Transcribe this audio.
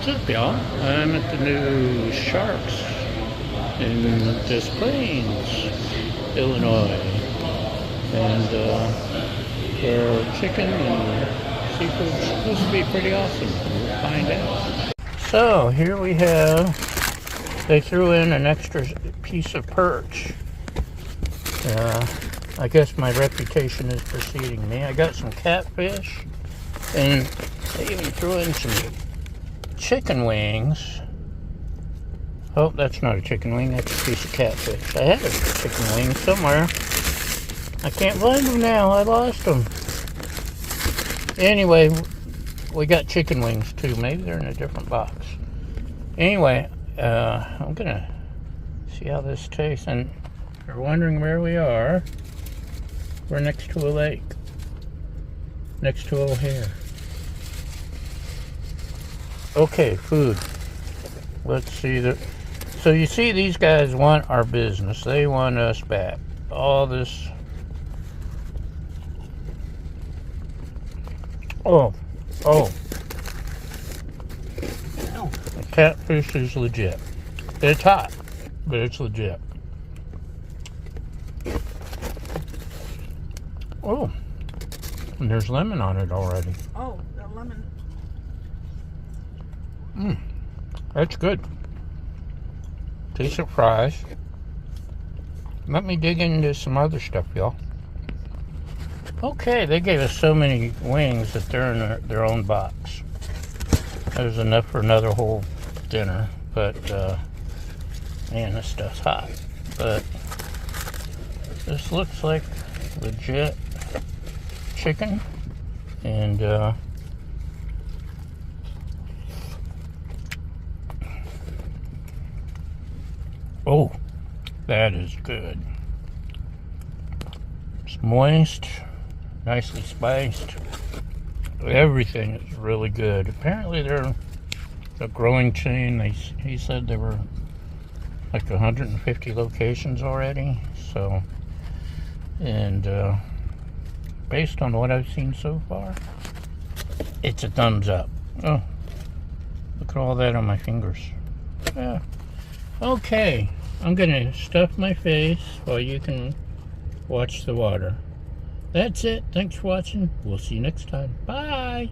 What's up, y'all? I'm at the new Sharks in Des Plaines, Illinois. And their chicken and seafood's supposed to be pretty awesome. We'll find out. So here we have, they threw in an extra piece of perch. I guess my reputation is preceding me. I got some catfish, and they even threw in some chicken wings. Oh, that's not a chicken wing, that's a piece of catfish. I had a chicken wing somewhere. I can't find them now, I lost them. Anyway, we got chicken wings too. Maybe they're in a different box. Anyway, I'm gonna see how this tastes. And if you're wondering where we are, we're next to a lake. Next to O'Hare. Okay, food. Let's see the. So you see, these guys want our business. They want us back. All this. Oh. The catfish is legit. It's hot, but it's legit. Oh, and there's lemon on it already. Oh, the lemon. That's good. Decent fries. Let me dig into some other stuff, y'all. Okay, they gave us so many wings that they're in their own box. There's enough for another whole dinner, but man, this stuff's hot. But this looks like legit chicken, and oh, that is good. It's moist, nicely spiced. Everything is really good. Apparently they're a growing chain. He said there were like 150 locations already. So, and based on what I've seen so far, it's a thumbs up. Oh, look at all that on my fingers. Yeah. Okay, I'm gonna stuff my face while you can watch the water. That's it. Thanks for watching. We'll see you next time. Bye.